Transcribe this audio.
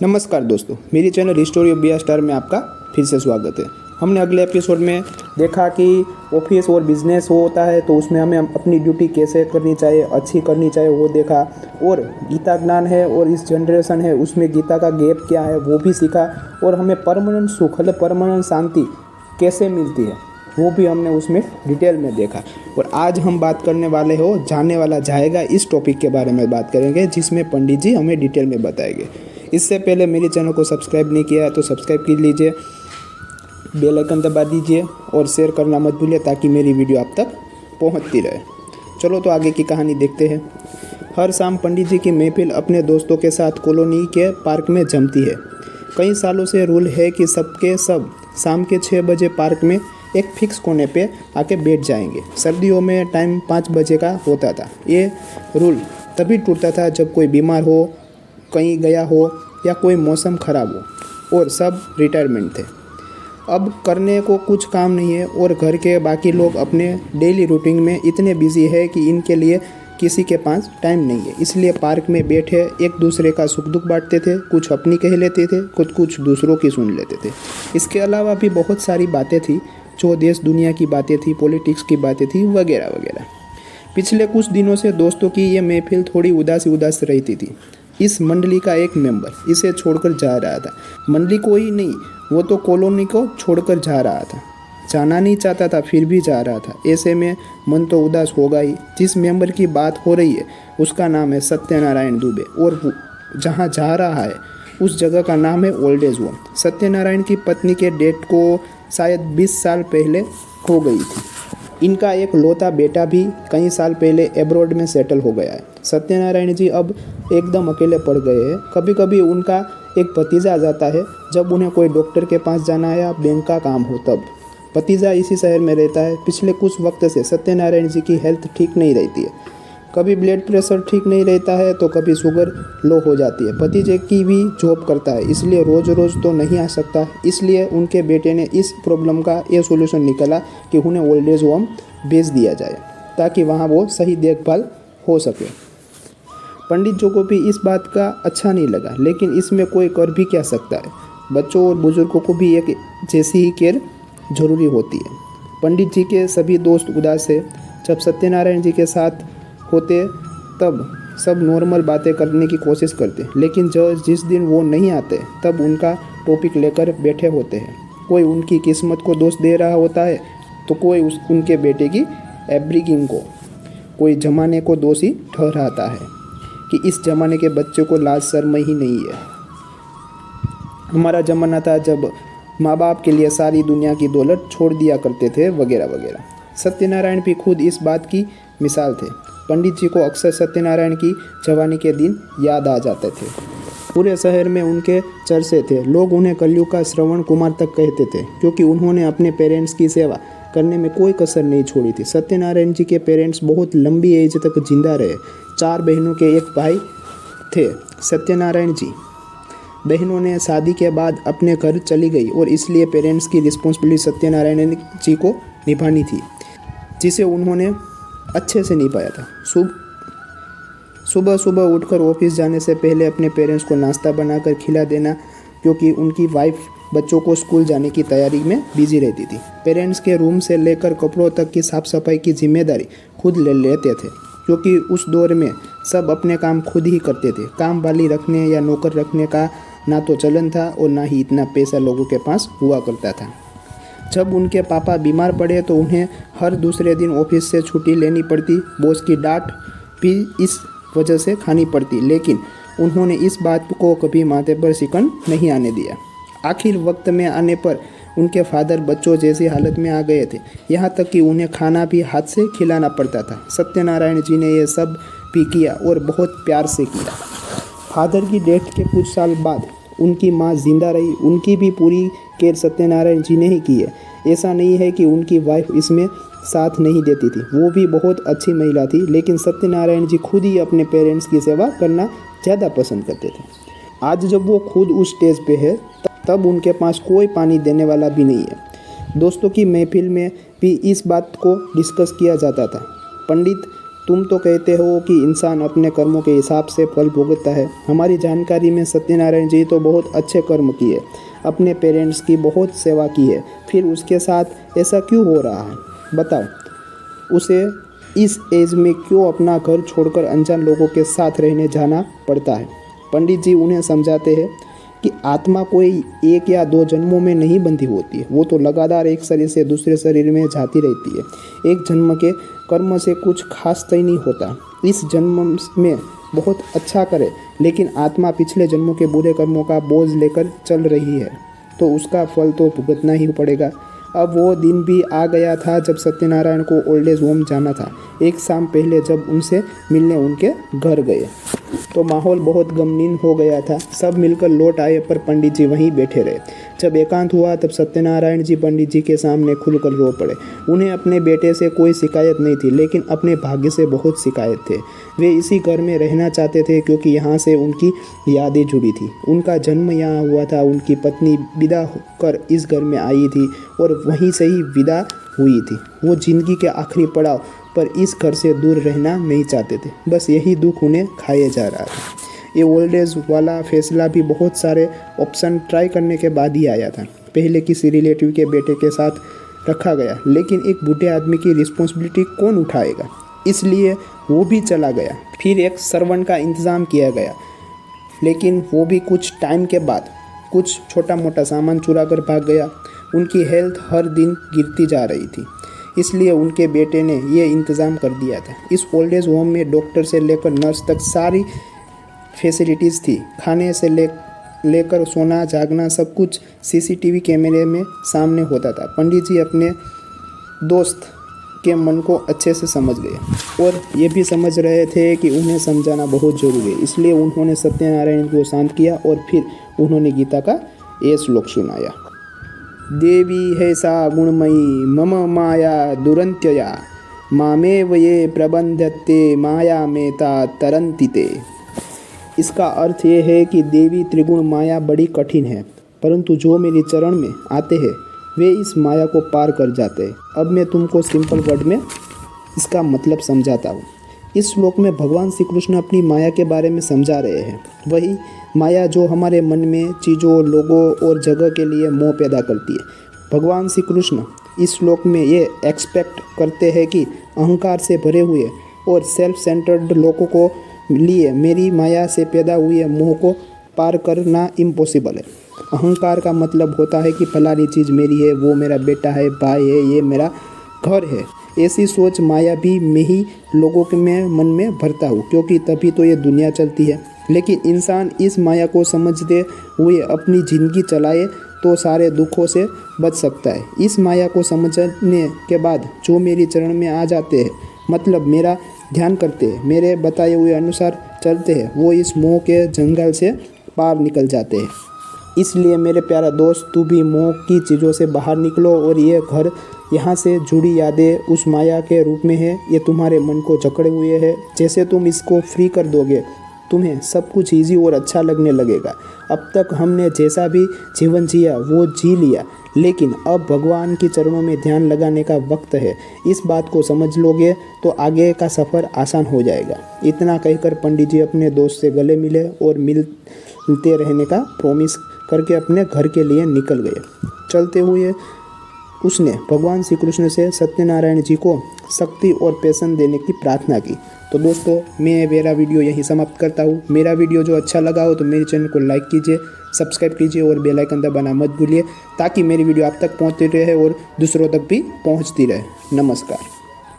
नमस्कार दोस्तों, मेरी चैनल हिस्टोरी ऑफ बिया स्टार में आपका फिर से स्वागत है। हमने अगले एपिसोड में देखा कि ऑफिस और बिजनेस होता है तो उसमें हमें अपनी ड्यूटी कैसे करनी चाहिए, अच्छी करनी चाहिए वो देखा। और गीता ज्ञान है और इस जनरेशन है उसमें गीता का गैप क्या है वो भी सीखा। और हमें परमानेंट सुख मतलब परमानेंट शांति कैसे मिलती है वो भी हमने उसमें डिटेल में देखा। और आज हम बात करने वाले हो जाने वाला जाएगा इस टॉपिक के बारे में बात करेंगे जिसमें पंडित जी हमें डिटेल में बताएंगे। इससे पहले मेरे चैनल को सब्सक्राइब नहीं किया है तो सब्सक्राइब कर लीजिए, बेल आइकन दबा दीजिए और शेयर करना मत भूलिए ताकि मेरी वीडियो आप तक पहुंचती रहे। चलो तो आगे की कहानी देखते हैं। हर शाम पंडित जी की महफिल अपने दोस्तों के साथ कॉलोनी के पार्क में जमती है। कई सालों से रूल है कि सबके सब शाम के 6 बजे पार्क में एक फिक्स कोने पे आके बैठ जाएंगे। सर्दियों में टाइम 5 बजे का होता था। ये रूल तभी टूटता था जब कोई बीमार हो, कहीं गया हो या कोई मौसम ख़राब हो और सब रिटायरमेंट थे। अब करने को कुछ काम नहीं है और घर के बाकी लोग अपने डेली रूटीन में इतने बिजी है कि इनके लिए किसी के पास टाइम नहीं है। इसलिए पार्क में बैठे एक दूसरे का सुख दुख बांटते थे, कुछ अपनी कह लेते थे, कुछ दूसरों की सुन लेते थे। इसके अलावा भी बहुत सारी बातें थी जो देश दुनिया की बातें थी, पॉलिटिक्स की बातें थी वगैरह वगैरह। पिछले कुछ दिनों से दोस्तों की ये महफिल थोड़ी उदास रहती थी। इस मंडली का एक मेंबर इसे छोड़कर जा रहा था। मंडली को ही नहीं, वो तो कॉलोनी को छोड़कर जा रहा था। जाना नहीं चाहता था फिर भी जा रहा था। ऐसे में मन तो उदास होगा ही। जिस मेंबर की बात हो रही है उसका नाम है सत्यनारायण दुबे और जहाँ जा रहा है उस जगह का नाम है ओल्ड एज होम। सत्यनारायण की पत्नी के डेथ को शायद 20 साल पहले हो गई थी। इनका एक लौता बेटा भी कई साल पहले एब्रॉड में सेटल हो गया है। सत्यनारायण जी अब एकदम अकेले पड़ गए हैं। कभी कभी उनका एक भतीजा आ जाता है जब उन्हें कोई डॉक्टर के पास जाना है या बैंक का काम हो तब। भतीजा इसी शहर में रहता है। पिछले कुछ वक्त से सत्यनारायण जी की हेल्थ ठीक नहीं रहती है। कभी ब्लड प्रेशर ठीक नहीं रहता है तो कभी शुगर लो हो जाती है। भतीजे की भी जॉब करता है इसलिए रोज़ रोज़ तो नहीं आ सकता। इसलिए उनके बेटे ने इस प्रॉब्लम का ये सोल्यूशन निकाला कि उन्हें ओल्ड एज होम भेज दिया जाए ताकि वहाँ वो सही देखभाल हो सके। पंडित जी को भी इस बात का अच्छा नहीं लगा, लेकिन इसमें कोई कर भी क्या सकता है। बच्चों और बुजुर्गों को भी एक जैसी ही केयर जरूरी होती है। पंडित जी के सभी दोस्त उदास है। जब सत्यनारायण जी के साथ होते तब सब नॉर्मल बातें करने की कोशिश करते, लेकिन जिस दिन वो नहीं आते तब उनका टॉपिक लेकर बैठे होते हैं। कोई उनकी किस्मत को दोष दे रहा होता है तो कोई उनके बेटे की एब्रिगिंग को, कोई ज़माने को दोषी ठहराता है कि इस ज़माने के बच्चे को लाज शर्म ही नहीं है। हमारा ज़माना था जब माँ बाप के लिए सारी दुनिया की दौलत छोड़ दिया करते थे वगैरह वगैरह। सत्यनारायण भी खुद इस बात की मिसाल थे। पंडित जी को अक्सर सत्यनारायण की जवानी के दिन याद आ जाते थे। पूरे शहर में उनके चर्चे थे। लोग उन्हें कलयुग का श्रवण कुमार तक कहते थे क्योंकि उन्होंने अपने पेरेंट्स की सेवा करने में कोई कसर नहीं छोड़ी थी। सत्यनारायण जी के पेरेंट्स बहुत लंबी एज तक जिंदा रहे। 4 बहनों के एक भाई थे। सत्यनारायण जी बहनों ने शादी के बाद अपने घर चली गई और इसलिए पेरेंट्स की रिस्पॉन्सिबिलिटी सत्यनारायण जी को निभानी थी, जिसे उन्होंने अच्छे से निभाया था। सुबह सुबह उठकर ऑफिस जाने से पहले अपने पेरेंट्स को नाश्ता बनाकर खिला देना, क्योंकि उनकी वाइफ बच्चों को स्कूल जाने की तैयारी में बिजी रहती थी। पेरेंट्स के रूम से लेकर कपड़ों तक की साफ़ सफाई की जिम्मेदारी खुद ले लेते थे, क्योंकि उस दौर में सब अपने काम खुद ही करते थे। काम वाली रखने या नौकर रखने का ना तो चलन था और ना ही इतना पैसा लोगों के पास हुआ करता था। जब उनके पापा बीमार पड़े तो उन्हें हर दूसरे दिन ऑफिस से छुट्टी लेनी पड़ती। बॉस की डांट भी इस वजह से खानी पड़ती, लेकिन उन्होंने इस बात को कभी माथे पर शिकन नहीं आने दिया। आखिर वक्त में आने पर उनके फादर बच्चों जैसी हालत में आ गए थे, यहाँ तक कि उन्हें खाना भी हाथ से खिलाना पड़ता था। सत्यनारायण जी ने यह सब भी किया और बहुत प्यार से किया। फादर की डेथ के कुछ साल बाद उनकी माँ जिंदा रही। उनकी भी पूरी केयर सत्यनारायण जी ने ही की है। ऐसा नहीं है कि उनकी वाइफ इसमें साथ नहीं देती थी, वो भी बहुत अच्छी महिला थी, लेकिन सत्यनारायण जी खुद ही अपने पेरेंट्स की सेवा करना ज़्यादा पसंद करते थे। आज जब वो खुद उस स्टेज पे है तब उनके पास कोई पानी देने वाला भी नहीं है। दोस्तों की महफिल में भी इस बात को डिस्कस किया जाता था। पंडित तुम तो कहते हो कि इंसान अपने कर्मों के हिसाब से फल भुगतता है। हमारी जानकारी में सत्यनारायण जी तो बहुत अच्छे कर्म किए, अपने पेरेंट्स की बहुत सेवा की है, फिर उसके साथ ऐसा क्यों हो रहा है बताओ। उसे इस एज में क्यों अपना घर छोड़कर अनजान लोगों के साथ रहने जाना पड़ता है। पंडित जी उन्हें समझाते हैं कि आत्मा कोई 1 या 2 जन्मों में नहीं बंधी होती है, वो तो लगातार एक शरीर से दूसरे शरीर में जाती रहती है। एक जन्म के कर्म से कुछ खास तय नहीं होता। इस जन्म में बहुत अच्छा करे, लेकिन आत्मा पिछले जन्मों के बुरे कर्मों का बोझ लेकर चल रही है तो उसका फल तो भुगतना ही पड़ेगा। अब वो दिन भी आ गया था जब सत्यनारायण को ओल्ड एज होम जाना था। एक शाम पहले जब उनसे मिलने उनके घर गए तो माहौल बहुत गमगीन हो गया था। सब मिलकर लौट आए पर पंडित जी वहीं बैठे रहे। जब एकांत हुआ तब सत्यनारायण जी पंडित जी के सामने खुलकर रो पड़े। उन्हें अपने बेटे से कोई शिकायत नहीं थी, लेकिन अपने भाग्य से बहुत शिकायत थे। वे इसी घर में रहना चाहते थे क्योंकि यहाँ से उनकी यादें जुड़ी थी। उनका जन्म यहाँ हुआ था, उनकी पत्नी विदा होकर इस घर में आई थी और वहीं से ही विदा हुई थी। वो जिंदगी के आखिरी पड़ाव पर इस घर से दूर रहना नहीं चाहते थे। बस यही दुख उन्हें खाए जा रहा था। ये ओल्ड एज वाला फैसला भी बहुत सारे ऑप्शन ट्राई करने के बाद ही आया था। पहले किसी रिलेटिव के बेटे के साथ रखा गया, लेकिन एक बूढ़े आदमी की रिस्पॉन्सिबिलिटी कौन उठाएगा, इसलिए वो भी चला गया। फिर एक सर्वेंट का इंतज़ाम किया गया, लेकिन वो भी कुछ टाइम के बाद कुछ छोटा मोटा सामान चुरा कर भाग गया। उनकी हेल्थ हर दिन गिरती जा रही थी, इसलिए उनके बेटे ने ये इंतज़ाम कर दिया था। इस ओल्ड एज होम में डॉक्टर से लेकर नर्स तक सारी फैसिलिटीज़ थी। खाने से लेकर सोना जागना सब कुछ सीसीटीवी कैमरे में सामने होता था। पंडित जी अपने दोस्त के मन को अच्छे से समझ गए और ये भी समझ रहे थे कि उन्हें समझाना बहुत ज़रूरी है, इसलिए उन्होंने सत्यनारायण को शांत किया और फिर उन्होंने गीता का ये श्लोक सुनाया। देवी है सा गुणमयी मम माया दुरंत्यया मामेव ये प्रबंधते माया मेता तरंतिते। इसका अर्थ ये है कि देवी त्रिगुण माया बड़ी कठिन है, परंतु जो मेरे चरण में आते हैं वे इस माया को पार कर जाते हैं। अब मैं तुमको सिंपल वर्ड में इसका मतलब समझाता हूँ। इस श्लोक में भगवान श्री कृष्ण अपनी माया के बारे में समझा रहे हैं। वही माया जो हमारे मन में चीज़ों, लोगों और जगह के लिए मोह पैदा करती है। भगवान श्री कृष्ण इस श्लोक में ये एक्सपेक्ट करते हैं कि अहंकार से भरे हुए और सेल्फ सेंटर्ड लोगों को लिए मेरी माया से पैदा हुए मोह को पार करना इम्पॉसिबल है। अहंकार का मतलब होता है कि फलानी चीज़ मेरी है, वो मेरा बेटा है, भाई है, ये मेरा घर है। ऐसी सोच माया भी मैं ही लोगों के मन में भरता हूँ, क्योंकि तभी तो ये दुनिया चलती है। लेकिन इंसान इस माया को समझते हुए अपनी ज़िंदगी चलाए तो सारे दुखों से बच सकता है। इस माया को समझने के बाद जो मेरी चरण में आ जाते हैं, मतलब मेरा ध्यान करते हैं, मेरे बताए हुए अनुसार चलते हैं, वो इस मोह के जंगल से पार निकल जाते हैं। इसलिए मेरे प्यारा दोस्त, तू भी मोह की चीज़ों से बाहर निकलो और ये घर, यहाँ से जुड़ी यादें उस माया के रूप में है। ये तुम्हारे मन को जकड़े हुए है। जैसे तुम इसको फ्री कर दोगे, तुम्हें सब कुछ ईजी और अच्छा लगने लगेगा। अब तक हमने जैसा भी जीवन जिया वो जी लिया, लेकिन अब भगवान के चरणों में ध्यान लगाने का वक्त है। इस बात को समझ लोगे तो आगे का सफ़र आसान हो जाएगा। इतना कहकर पंडित जी अपने दोस्त से गले मिले और मिलते रहने का प्रॉमिस करके अपने घर के लिए निकल गए। चलते हुए उसने भगवान श्री कृष्ण से सत्यनारायण जी को शक्ति और पैशन देने की प्रार्थना की। तो दोस्तों, मैं मेरा वीडियो यहीं समाप्त करता हूँ। मेरा वीडियो जो अच्छा लगा हो तो मेरे चैनल को लाइक कीजिए, सब्सक्राइब कीजिए और बेल आइकन दबाना मत भूलिए, ताकि मेरी वीडियो आप तक पहुँचती रहे और दूसरों तक भी पहुँचती रहे। नमस्कार।